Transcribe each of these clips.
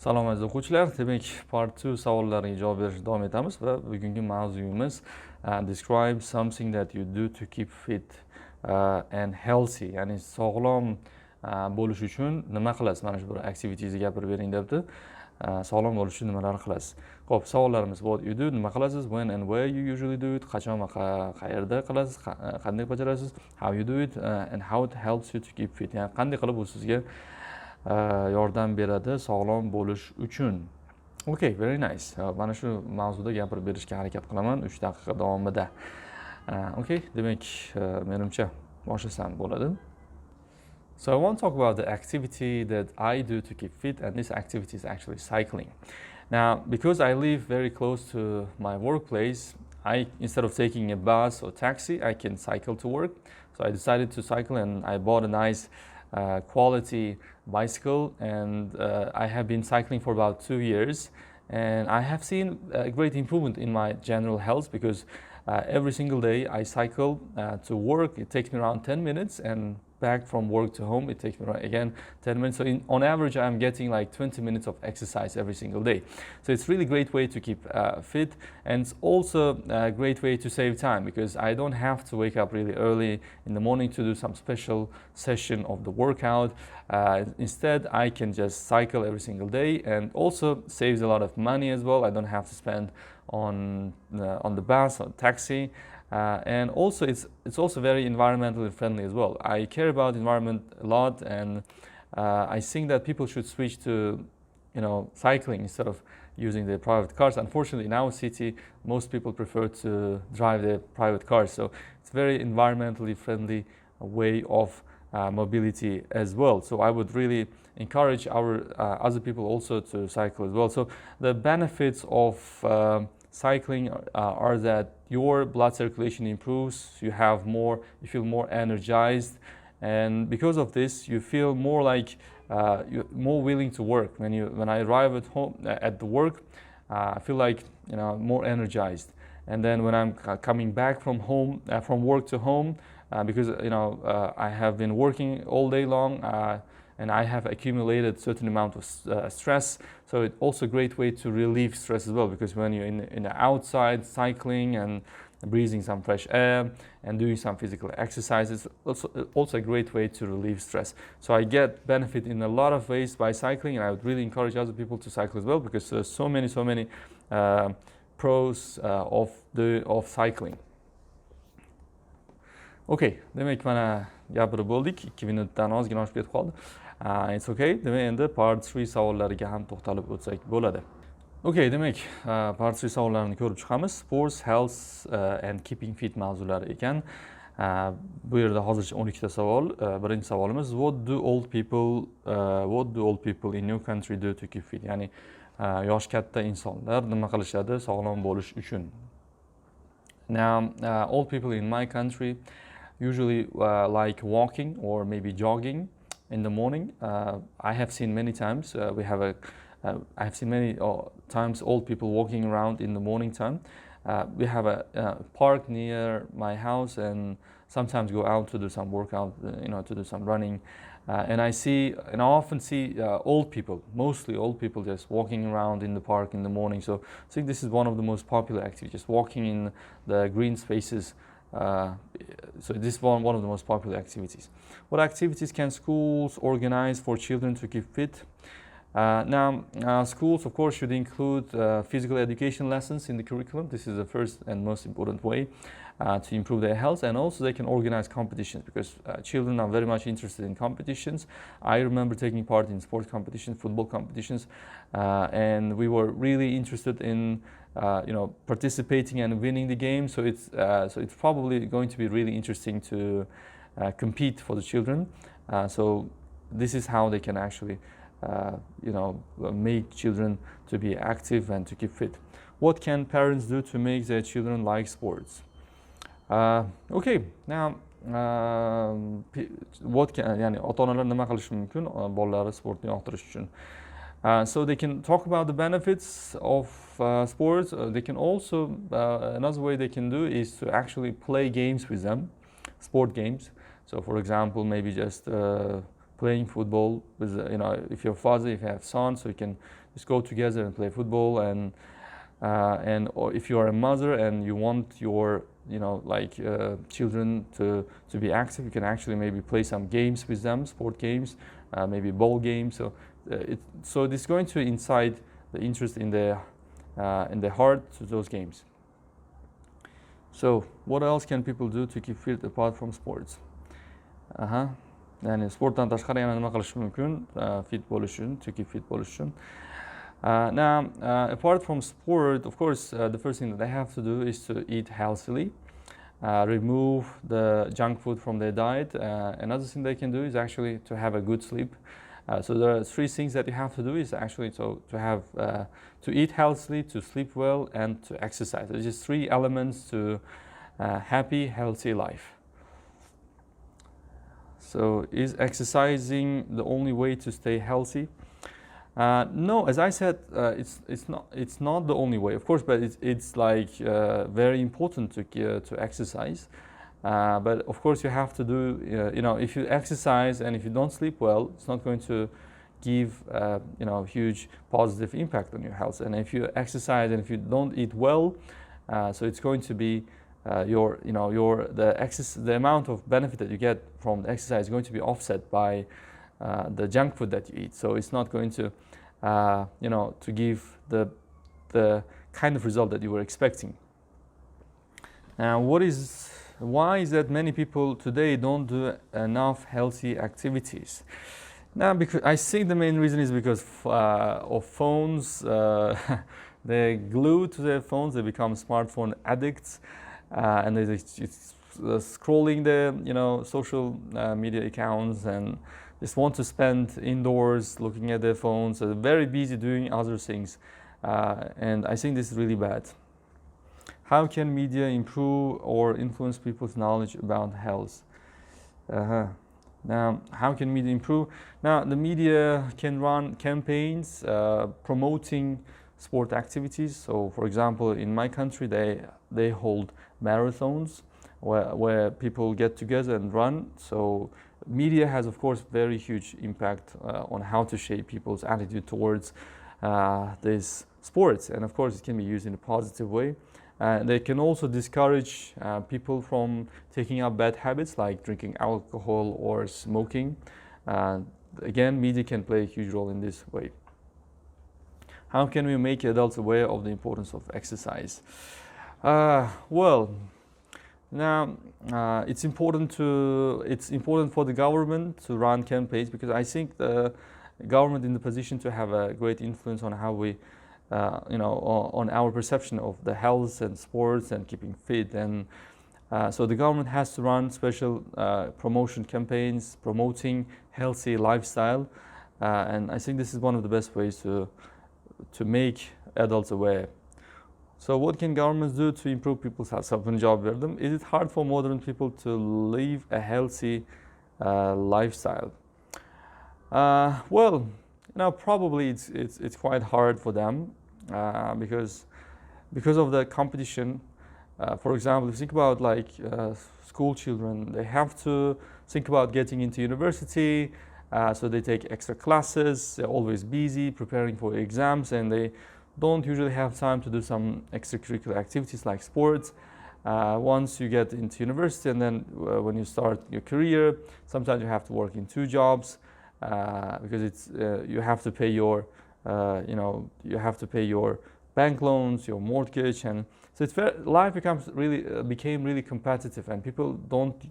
Salom aziz o'quvchilar, demak part 2 savollariga javob berishda davom etamiz va bugungi mavzuyimiz describe something that you do to keep fit and healthy, ya'ni sog'lom bo'lish uchun nima qilasiz? Mana shu bir activitiesni gapirib bering debdi. Sog'lom bo'lish uchun nimalar qilasiz? Xo'p, savollarimiz what you do, nima qilasiz? When and where you usually do it? Qachon va qayerda qilasiz? Qanday bajarasiz? How you do it and how it helps you to keep fit. Ya'ni qanday qilib bu sizga yordam beradi sog'lom bo'lish uchun. Okay, very nice. Mana shu mavzuda gapirib berishga harakat qilaman 3 daqiqa davomida. Okay, demak menimcha boshlasam bo'ladi. So I want to talk about the activity that I do to keep fit, and this activity is actually cycling. Now, because I live very close to my workplace, instead of taking a bus or taxi, I can cycle to work. So I decided to cycle, and I bought a nice quality bicycle, and I have been cycling for about 2 years, and I have seen a great improvement in my general health because every single day I cycle to work. It takes me around 10 minutes, and back from work to home it takes me again 10 minutes. So on average I'm getting like 20 minutes of exercise every single day. So it's really great way to keep fit, and it's also a great way to save time because I don't have to wake up really early in the morning to do some special session of the workout. Instead I can just cycle every single day, and also saves a lot of money as well. I don't have to spend on the bus or taxi. And also it's also very environmentally friendly as well. I care about environment a lot, and I think that people should switch to cycling instead of using their private cars. Unfortunately, in our city, most people prefer to drive their private cars, so it's very environmentally friendly way of mobility as well. So I would really encourage our other people also to cycle as well. So the benefits of cycling are that your blood circulation improves, you feel more energized, and because of this you feel more like you're more willing to work. When I arrive at home at the work, I feel like more energized, and then when I'm coming back from home from work to home, because I have been working all day long, and I have accumulated certain amount of stress. So it's also a great way to relieve stress as well, because when you're in the outside cycling and breathing some fresh air and doing some physical exercises, also a great way to relieve stress. So I get benefit in a lot of ways by cycling, and I would really encourage other people to cycle as well, because there's so many pros of cycling. Okay, demek mana gapirib bo'ldik, 2 minutdan ozgina oshib ketib qoldi. It's okay. Demek endi part 3 savollariga ham to'xtalib o'tsak bo'ladi. Okay, demek part 3 savollarini ko'rib chiqamiz. Sports, health and keeping fit mavzulari ekan. Bu yerda hozircha 12 ta savol. Birinchi savolimiz what do old people in your country do to keep fit? Ya'ni yosh katta insonlar nima qilishadi sog'lom bo'lish uchun? Now, old people in my country usually like walking or maybe jogging in the morning. I have seen many times I have seen many times old people walking around in the morning time. We have a park near my house, and sometimes go out to do some workout, to do some running. And I often see old people, mostly old people, just walking around in the park in the morning. So I think this is one of the most popular activities, walking in the green spaces. So this is one of the most popular activities. What activities can schools organize for children to keep fit? Now, schools, of course, should include physical education lessons in the curriculum. This is the first and most important way to improve their health, and also they can organize competitions, because children are very much interested in competitions. I remember taking part in sports competitions, football competitions, and we were really interested in participating and winning the game. So it's probably going to be really interesting to compete for the children. So this is how they can actually make children to be active and to keep fit. What can parents do to make their children like sports? Okay, now ya'ni ota-onalar nima qilishi mumkin bolalari sportni yoqtirish uchun? So they can talk about the benefits of sports. They can also another way they can do is to actually play games with them, sport games. So for example, maybe just playing football with, if you're a father, if you have sons, so you can just go together and play football. And or if you are a mother and you want your children to be active, you can actually maybe play some games with them, sport games, maybe ball games. So this is going to incite the interest in the heart to those games. So what else can people do to keep fit apart from sports? Yani sportdan tashqari yana nima qilish mumkin fit bo'lish uchun, to keep fit bo'lish uchun? Now, apart from sport, of course, the first thing that they have to do is to eat healthily, remove the junk food from their diet. Another thing they can do is actually to have a good sleep. So there are three things that you have to do is actually to eat healthily, to sleep well, and to exercise. There's just three elements to happy, healthy life. So is exercising the only way to stay healthy? No, as I said, it's not the only way, of course, but it's like very important to exercise. But of course, you have to do, if you exercise and if you don't sleep well, it's not going to give, huge positive impact on your health. And if you exercise and if you don't eat well, so it's going to be the amount of benefit that you get from the exercise is going to be offset by the junk food that you eat. So it's not going to, to give the kind of result that you were expecting. Now, why is that many people today don't do enough healthy activities? Now, because I think the main reason is because of phones. They're glued to their phones. They become smartphone addicts, and they're scrolling the social media accounts and just want to spend indoors looking at their phones. So they're very busy doing other things, and I think this is really bad. How can media improve or influence people's knowledge about health? Now, how can media improve? Now, the media can run campaigns promoting sport activities. So, for example, in my country, they hold marathons where people get together and run. So, media has, of course, very huge impact on how to shape people's attitude towards these sports. And of course, it can be used in a positive way. They can also discourage people from taking up bad habits like drinking alcohol or smoking. Again, media can play a huge role in this way. How can we make adults aware of the importance of exercise? Well, now it's important for the government to run campaigns, because I think the government in the position to have a great influence on how we on our perception of the health and sports and keeping fit. And so the government has to run special promotion campaigns promoting healthy lifestyle. And I think this is one of the best ways to make adults aware. So what can governments do to improve people's health? Is it hard for modern people to live a healthy lifestyle? Well, probably it's quite hard for them because of the competition. For example, if you think about school children, they have to think about getting into university, so they take extra classes. They're always busy preparing for exams, and they don't usually have time to do some extracurricular activities like sports. Once you get into university, and then when you start your career, sometimes you have to work in 2 jobs. Because it's you have to pay your bank loans, your mortgage, and so life became really competitive, and people don't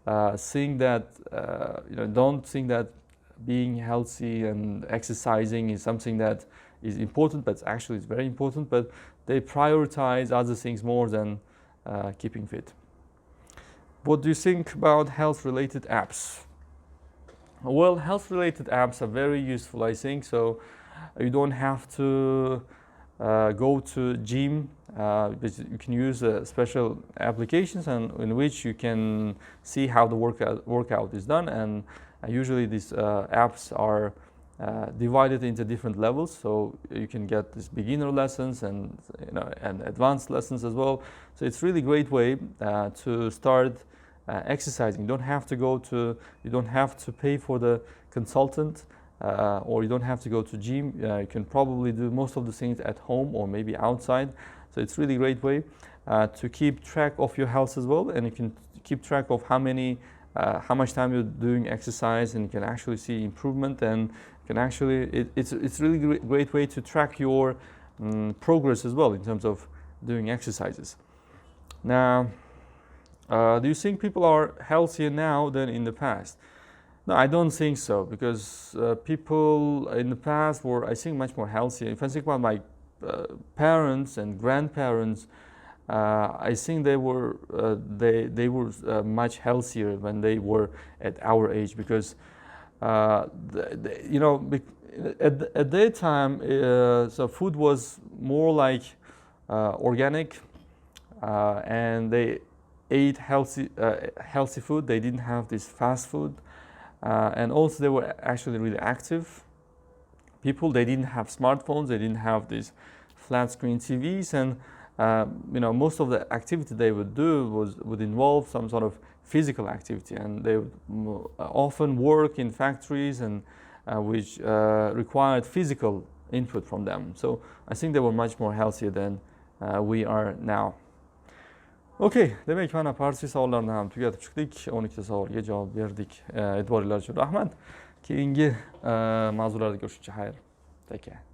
don't think that being healthy and exercising is something that is important, but actually it's very important, but they prioritize other things more than keeping fit. What do you think about health-related apps? Well, health-related apps are very useful, I think. So you don't have to go to gym. You can use special applications in which you can see how the workout is done. And usually these apps are divided into different levels. So you can get these beginner lessons and advanced lessons as well. So it's really great way to start exercising. You don't have to pay for the consultant, or you don't have to go to gym. You can probably do most of the things at home or maybe outside. So it's really great way to keep track of your health as well, and you can keep track of how much time you're doing exercise, and you can actually see improvement, and you can actually it's really great way to track your progress as well in terms of doing exercises. Now, do you think people are healthier now than in the past? No, I don't think so, because people in the past were, I think, much more healthier. If I think about my parents and grandparents, I think they were much healthier when they were at our age, because you know, at their time, so food was more like organic, and they ate healthy food. They didn't have this fast food, and also they were actually really active people. They didn't have smartphones. They didn't have these flat screen TVs, and you know, most of the activity they would do would involve some sort of physical activity, and they would often work in factories and which required physical input from them. So I think they were much more healthier than we are now. Okay, demek mana parcha savollarni ham tugatib chiqdik. 12 ta savolga javob berdik. E'tiboringlar uchun rahmat. Keyingi mavzularda ko'rishguncha xayr. Take care.